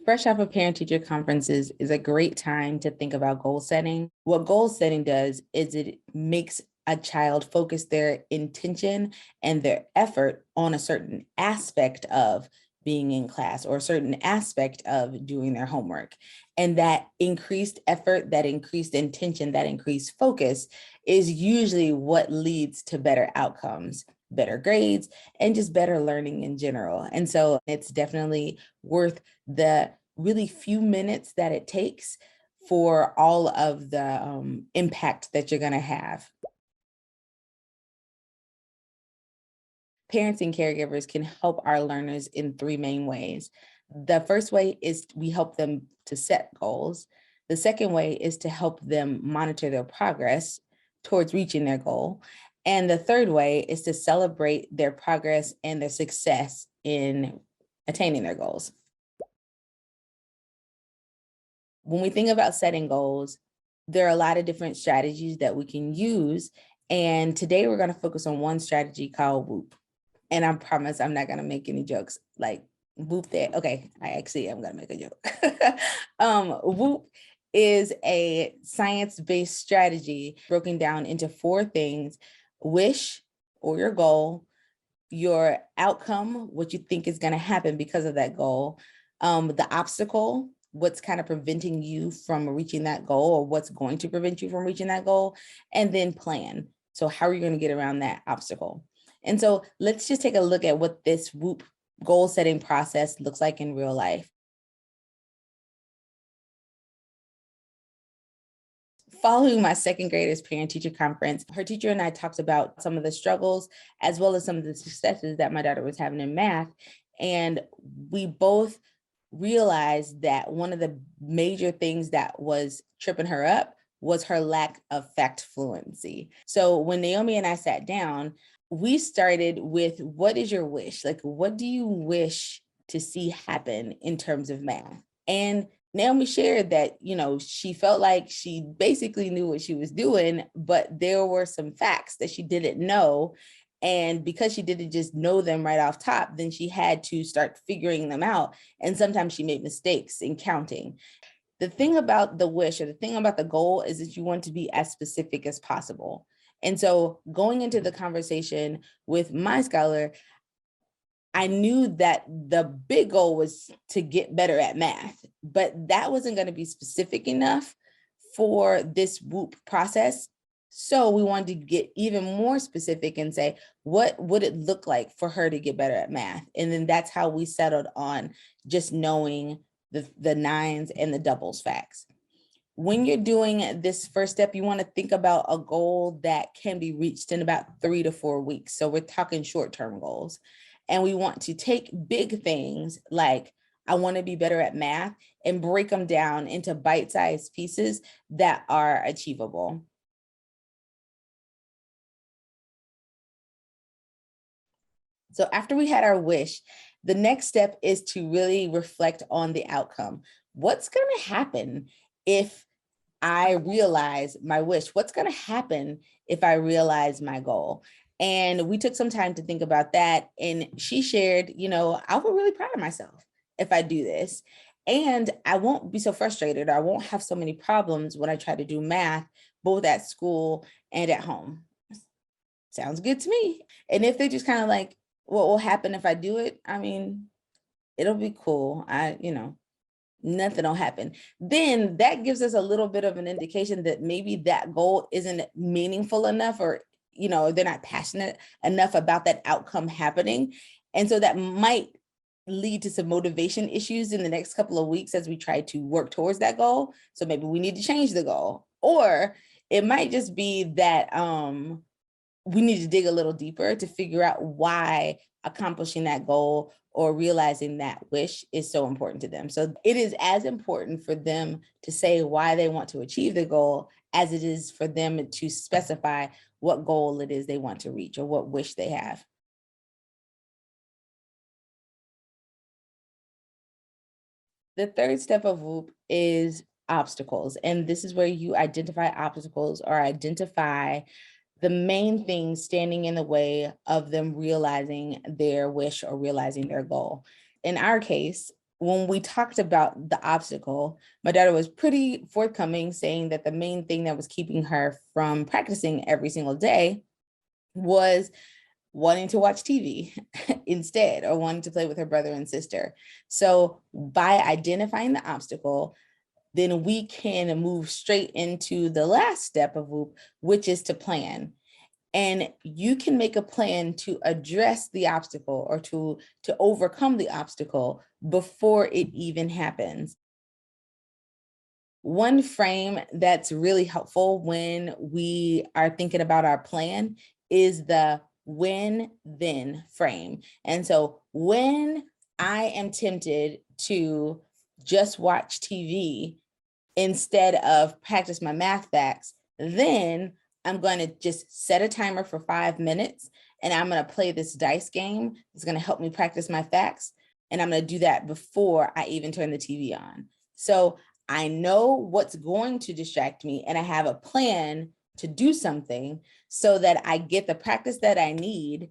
Fresh off of parent-teacher conferences is a great time to think about goal setting. What goal setting does is it makes a child focus their intention and their effort on a certain aspect of being in class or a certain aspect of doing their homework. And that increased effort, that increased intention, that increased focus is usually what leads to better outcomes, better grades, and just better learning in general. And so it's definitely worth the really few minutes that it takes for all of the impact that you're going to have. Parents and caregivers can help our learners in three main ways. The first way is we help them to set goals. The second way is to help them monitor their progress towards reaching their goal. And the third way is to celebrate their progress and their success in attaining their goals. When we think about setting goals, there are a lot of different strategies that we can use. And today we're going to focus on one strategy called W.O.O.P. And I promise I'm not going to make any jokes like W.O.O.P that. Okay, I actually am going to make a joke. W.O.O.P is a science-based strategy broken down into four things: wish or your goal, your outcome, what you think is going to happen because of that goal, the obstacle, what's kind of preventing you from reaching that goal or what's going to prevent you from reaching that goal, and then plan. So how are you going to get around that obstacle? And so let's just take a look at what this W.O.O.P goal setting process looks like in real life. Following my second graders parent-teacher conference, her teacher and I talked about some of the struggles as well as some of the successes that my daughter was having in math. And we both realized that one of the major things that was tripping her up was her lack of fact fluency. So when Naomi and I sat down, we started with, what is your wish? Like, what do you wish to see happen in terms of math? And Naomi shared that, she felt like she basically knew what she was doing, but there were some facts that she didn't know. And because she didn't just know them right off top, then she had to start figuring them out. And sometimes she made mistakes in counting. The thing about the wish, or the thing about the goal, is that you want to be as specific as possible. And so going into the conversation with my scholar, I knew that the big goal was to get better at math, but that wasn't going to be specific enough for this W.O.O.P process. So we wanted to get even more specific and say, what would it look like for her to get better at math? And then that's how we settled on just knowing the nines and the doubles facts. When you're doing this first step, you want to think about a goal that can be reached in about 3 to 4 weeks. So we're talking short-term goals. And we want to take big things like, I want to be better at math, and break them down into bite-sized pieces that are achievable. So after we had our wish, the next step is to really reflect on the outcome. What's going to happen if I realize my wish? What's going to happen if I realize my goal? And we took some time to think about that. And she shared, I will really proud of myself if I do this. And I won't be so frustrated, or I won't have so many problems when I try to do math, both at school and at home. Sounds good to me. And if they just kind of like, what will happen if I do it? I mean, it'll be cool. Nothing will happen. Then that gives us a little bit of an indication that maybe that goal isn't meaningful enough, or, they're not passionate enough about that outcome happening. And so that might lead to some motivation issues in the next couple of weeks as we try to work towards that goal. So maybe we need to change the goal, or it might just be that we need to dig a little deeper to figure out why accomplishing that goal or realizing that wish is so important to them. So it is as important for them to say why they want to achieve the goal as it is for them to specify what goal it is they want to reach or what wish they have. The third step of W.O.O.P is obstacles. And this is where you identify obstacles or identify the main things standing in the way of them realizing their wish or realizing their goal. In our case, when we talked about the obstacle, my daughter was pretty forthcoming, saying that the main thing that was keeping her from practicing every single day was wanting to watch TV instead, or wanting to play with her brother and sister. So by identifying the obstacle, then we can move straight into the last step of W.O.O.P, which is to plan. And you can make a plan to address the obstacle or to overcome the obstacle before it even happens. One frame that's really helpful when we are thinking about our plan is the when then frame. And so when I am tempted to just watch TV instead of practice my math facts, then I'm going to just set a timer for 5 minutes and I'm going to play this dice game. It's going to help me practice my facts. And I'm going to do that before I even turn the TV on. So I know what's going to distract me and I have a plan to do something so that I get the practice that I need.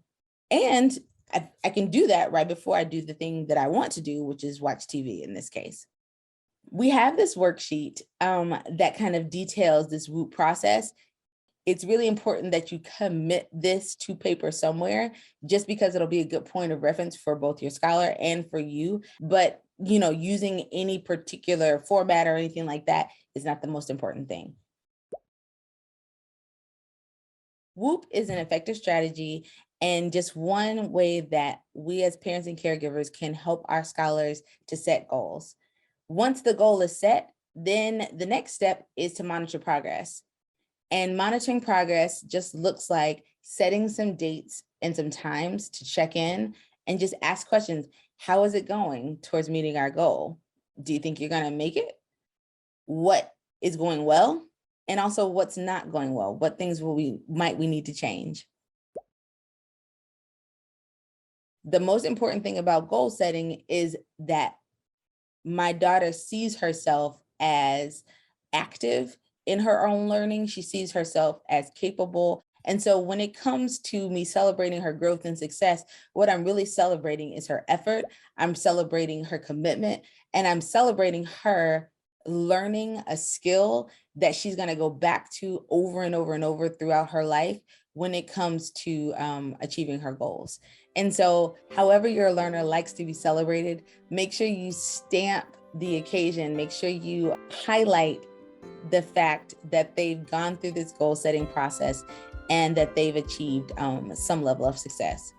And I can do that right before I do the thing that I want to do, which is watch TV in this case. We have this worksheet that kind of details this W.O.O.P process. It's really important that you commit this to paper somewhere, just because it'll be a good point of reference for both your scholar and for you. But, using any particular format or anything like that is not the most important thing. W.O.O.P is an effective strategy and just one way that we as parents and caregivers can help our scholars to set goals. Once the goal is set, then the next step is to monitor progress. And monitoring progress just looks like setting some dates and some times to check in and just ask questions. How is it going towards meeting our goal? Do you think you're going to make it? What is going well? And also what's not going well? What things might we need to change? The most important thing about goal setting is that my daughter sees herself as active in her own learning. She sees herself as capable. And so when it comes to me celebrating her growth and success, what I'm really celebrating is her effort. I'm celebrating her commitment, and I'm celebrating her learning a skill that she's going to go back to over and over and over throughout her life when it comes to achieving her goals. And so however your learner likes to be celebrated, make sure you stamp the occasion, make sure you highlight the fact that they've gone through this goal setting process and that they've achieved some level of success.